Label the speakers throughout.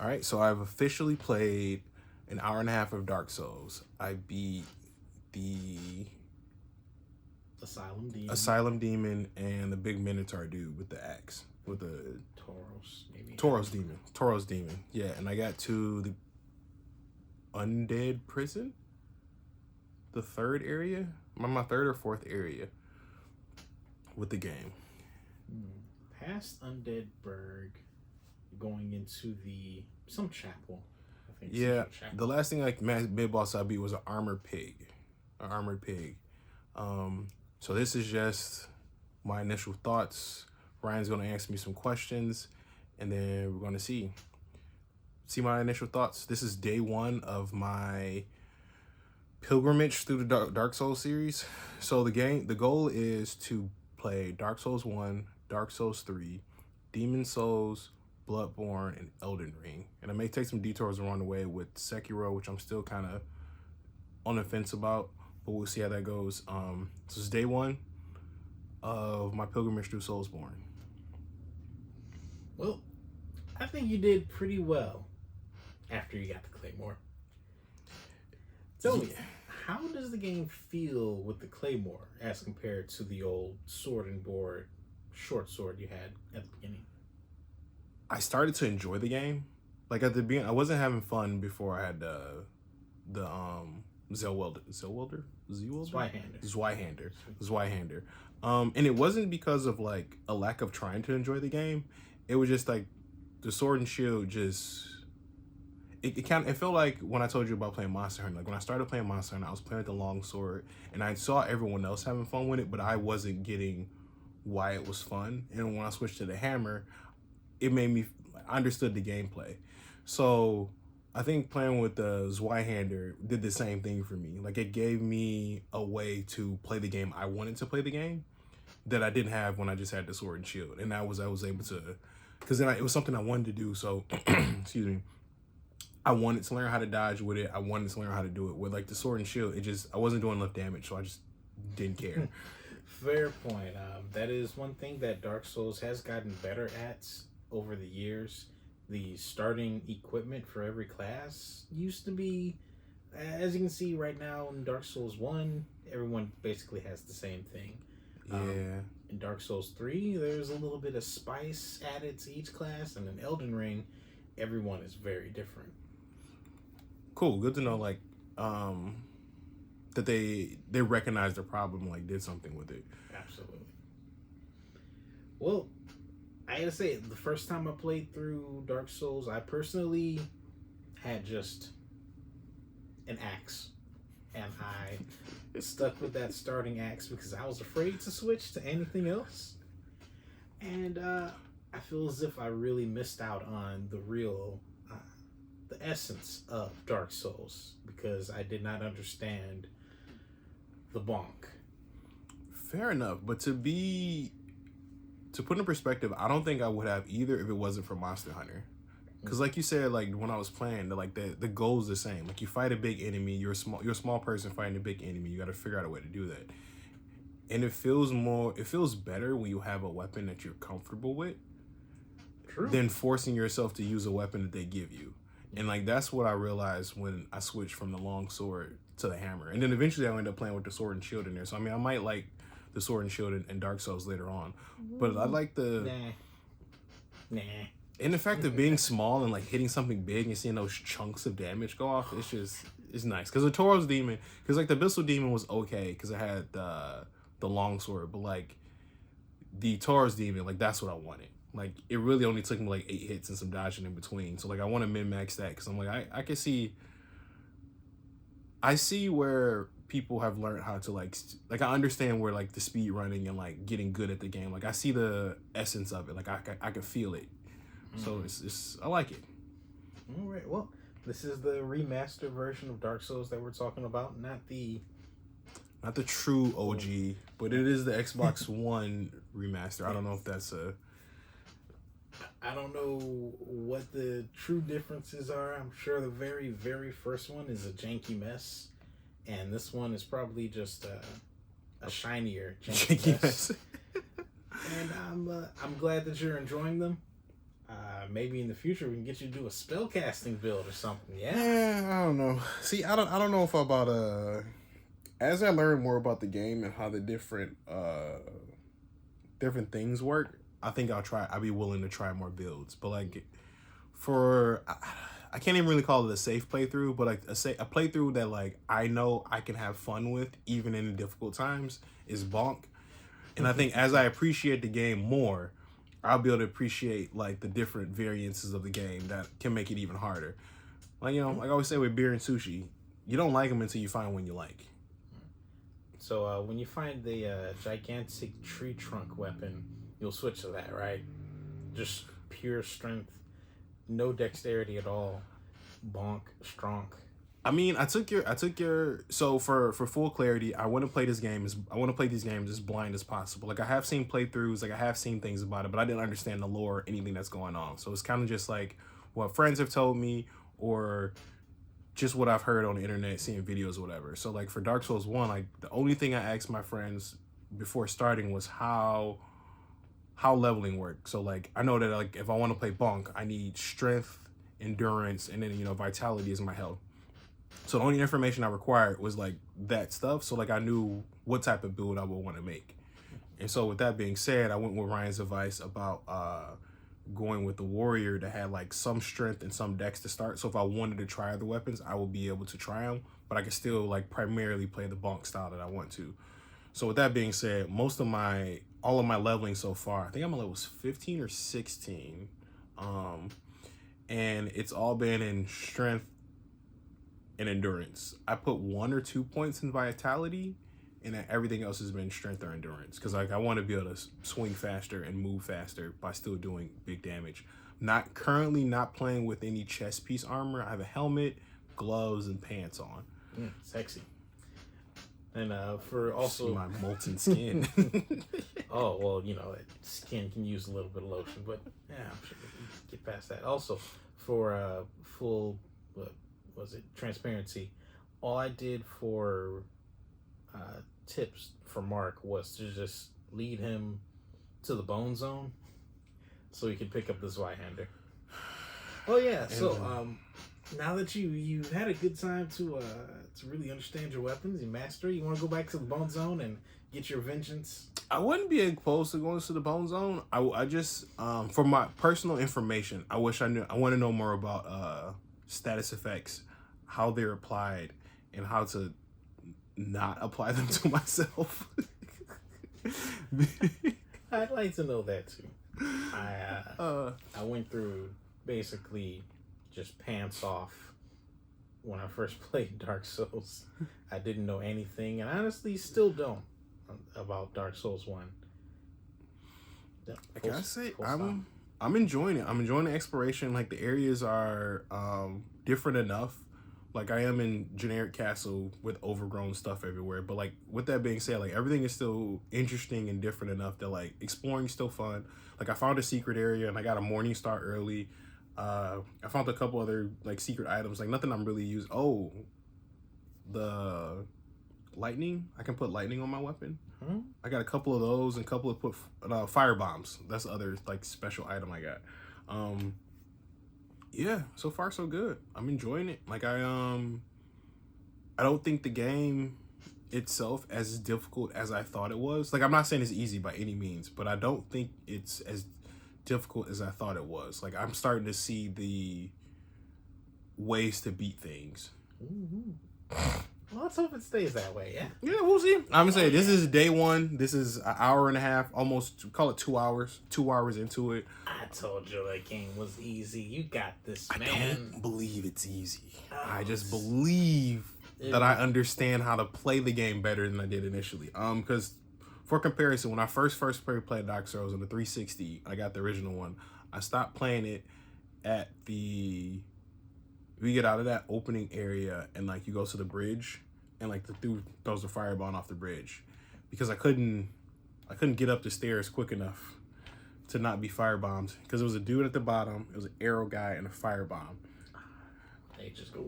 Speaker 1: All right, so I've officially played an hour and a half of Dark Souls. I beat the Asylum Demon and the big Minotaur dude with the axe. With the Tauros Demon. Yeah, and I got to the Undead Prison. The third area? My third or fourth area with the game.
Speaker 2: Past Undead Burg, going into some chapel. I think.
Speaker 1: Yeah, the last thing like mid boss I beat was an armored pig. So this is just my initial thoughts. Ryan's gonna ask me some questions, and then we're gonna see my initial thoughts. This is day one of my pilgrimage through the Dark Souls series. So the goal is to play Dark Souls 1, Dark Souls 3, Demon Souls, Bloodborne, and Elden Ring. And I may take some detours along the way with Sekiro, which I'm still kind of on the fence about, but we'll see how that goes. So it's day one of my pilgrimage through Soulsborne.
Speaker 2: Well, I think you did pretty well after you got the Claymore. Tell me, how does the game feel with the Claymore as compared to the old sword and board short sword you had at the beginning?
Speaker 1: I started to enjoy the game. Like at the beginning, I wasn't having fun before I had the Zweihander. And it wasn't because of like a lack of trying to enjoy the game. It was just like the sword and shield just it felt like when I told you about playing Monster Hunter. Like when I started playing Monster Hunter, I was playing with the long sword and I saw everyone else having fun with it, but I wasn't getting why it was fun. And when I switched to the hammer, it made me I understood the gameplay. So I think playing with the Zweihander did the same thing for me. Like it gave me a way to play the game I wanted to play the game that I didn't have when I just had the sword and shield. And I was able to, because then it was something I wanted to do. So, excuse me, I wanted to learn how to dodge with it. I wanted to learn how to do it with like the sword and shield. I wasn't doing enough damage, so I just didn't care.
Speaker 2: Fair point. That is one thing that Dark Souls has gotten better at over the years. The starting equipment for every class used to be, as you can see right now in Dark Souls 1, everyone basically has the same thing.
Speaker 1: Yeah.
Speaker 2: In Dark Souls 3, there's a little bit of spice added to each class, and in Elden Ring, everyone is very different.
Speaker 1: Cool. Good to know, like, that they recognized the problem, like, did something with it.
Speaker 2: Absolutely. Well, I gotta say, the first time I played through Dark Souls, I personally had just an axe. And I stuck with that starting axe because I was afraid to switch to anything else. And I feel as if I really missed out on the essence of Dark Souls because I did not understand the bonk.
Speaker 1: Fair enough, but to put in perspective, I don't think I would have either if it wasn't for Monster Hunter. Because like you said, like when I was playing, the goal is the same. Like you fight a big enemy, you're a small person fighting a big enemy. You got to figure out a way to do that. And it feels better when you have a weapon that you're comfortable with. True. Than forcing yourself to use a weapon that they give you. And like that's what I realized when I switched from the long sword to the hammer. And then eventually I ended up playing with the sword and shield in there. So I mean, I might like the sword and shield in Dark Souls later on, but I like the
Speaker 2: nah.
Speaker 1: And the fact of being small and like hitting something big and seeing those chunks of damage go off, it's nice. Because the Tauros Demon, because like the Abyssal Demon was okay because I had the long sword, but like the Tauros Demon, like that's what I wanted. Like it really only took me like 8 hits and some dodging in between. So like I want to min-max that because I'm like I can see. I see where people have learned how to like I understand where like the speed running and like getting good at the game. Like I see the essence of it. Like I can feel it. So it's I like it.
Speaker 2: All right. Well, this is the remastered version of Dark Souls that we're talking about, not the
Speaker 1: true OG, but it is the Xbox One remaster. I don't know if that's
Speaker 2: I don't know what the true differences are. I'm sure the very, very first one is a janky mess, and this one is probably just a shinier janky mess. And I'm glad that you're enjoying them. Maybe in the future we can get you to do a spell casting build or something. Yeah.
Speaker 1: I don't know. See, I don't know if about as I learn more about the game and how the different different things work, I think I'll be willing to try more builds. But like for I can't even really call it a safe playthrough, but like a playthrough that like I know I can have fun with even in the difficult times is Bonk. And I think as I appreciate the game more, I'll be able to appreciate like the different variances of the game that can make it even harder. Like, you know, like I always say with beer and sushi, you don't like them until you find one you like.
Speaker 2: So when you find the gigantic tree trunk weapon, you'll switch to that, right? Just pure strength, no dexterity at all. Bonk, strong.
Speaker 1: I mean, I took your so for full clarity, I want to play these games as blind as possible. Like I have seen playthroughs, like I have seen things about it, but I didn't understand the lore or anything that's going on. So it's kind of just like what friends have told me or just what I've heard on the internet, seeing videos or whatever. So like for Dark Souls 1, like the only thing I asked my friends before starting was how leveling works. So like I know that like if I want to play Bonk, I need strength, endurance, and then, you know, vitality is my health. So the only information I required was like that stuff. So like I knew what type of build I would want to make. And so with that being said, I went with Ryan's advice about going with the warrior that had like some strength and some dex to start. So if I wanted to try other weapons, I would be able to try them, but I could still like primarily play the Bonk style that I want to. So with that being said, all of my leveling so far, I think I'm on levels 15 or 16. And it's all been in strength and endurance. I put 1 or 2 points in vitality, and then everything else has been strength or endurance. Because like I want to be able to swing faster and move faster by still doing big damage. Currently not playing with any chest piece armor. I have a helmet, gloves, and pants on.
Speaker 2: Sexy. And for also
Speaker 1: my molten skin.
Speaker 2: Oh well, you know, skin can use a little bit of lotion, but yeah, I'm sure we can get past that. Also, for full transparency, all I did for tips for Mark was to just lead him to the bone zone so he could pick up the Zweihander. Oh yeah, so now that you had a good time to really understand your weapons, you master, you want to go back to the bone zone and get your vengeance?
Speaker 1: I wouldn't be opposed to going to the bone zone. I just for my personal information, I want to know more about status effects, how they're applied, and how to not apply them to myself.
Speaker 2: I'd like to know that too. I went through basically just pants off when I first played Dark Souls. I didn't know anything, and honestly still don't, about Dark Souls 1. Yeah,
Speaker 1: I gotta say, I'm enjoying it. I'm enjoying the exploration. Like the areas are different enough. Like I am in generic castle with overgrown stuff everywhere. But like with that being said, like everything is still interesting and different enough that like exploring is still fun. Like I found a secret area and I got a morning star early. I found a couple other like secret items, like nothing I'm really using. Oh, the lightning. I can put lightning on my weapon. I got a couple of those and a couple of fire bombs. That's the other like special item I got. Yeah, so far so good. I'm enjoying it. Like I don't think the game itself as difficult as I thought it was. Like I'm not saying it's easy by any means, but I don't think it's as difficult as I thought it was. Like I'm starting to see the ways to beat things.
Speaker 2: Well, let's hope it stays that way.
Speaker 1: Yeah, we'll see. I'm gonna say this is day one. This is an hour and a half, almost call it 2 hours. 2 hours into it.
Speaker 2: I told you that game was easy. You got this, man.
Speaker 1: I don't believe it's easy. I just believe that I understand how to play the game better than I did initially. Because for comparison, when I first played Dark Souls on the 360, I got the original one. I stopped playing it at we get out of that opening area and like you go to the bridge and like the dude throws the fireball off the bridge because I couldn't get up the stairs quick enough to not be firebombed because it was a dude at the bottom, it was an arrow guy and a firebomb.
Speaker 2: They just go.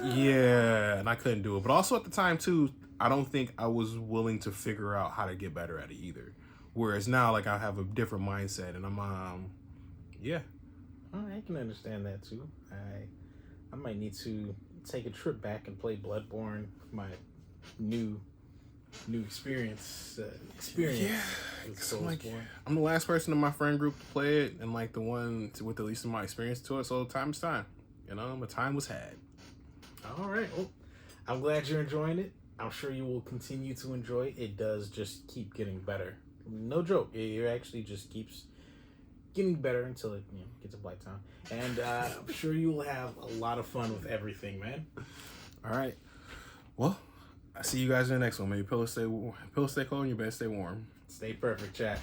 Speaker 1: Yeah, and I couldn't do it. But also at the time too, I don't think I was willing to figure out how to get better at it either. Whereas now, like I have a different mindset and I'm Yeah.
Speaker 2: I can understand that too. I might need to take a trip back and play Bloodborne. My new experience.
Speaker 1: Yeah.
Speaker 2: With
Speaker 1: 'Cause I'm, like,
Speaker 2: Soulsborne.
Speaker 1: I'm the last person in my friend group to play it, and like the one with the least amount of experience to it. So time's time. You know, my time was had.
Speaker 2: All right. Well, I'm glad you're enjoying it. I'm sure you will continue to enjoy it. It does just keep getting better. No joke. It actually just keeps getting better until it gets a blight town. And I'm sure you will have a lot of fun with everything, man.
Speaker 1: All right. Well, I see you guys in the next one. Maybe pillow stay cold and you better stay warm.
Speaker 2: Stay perfect, chat.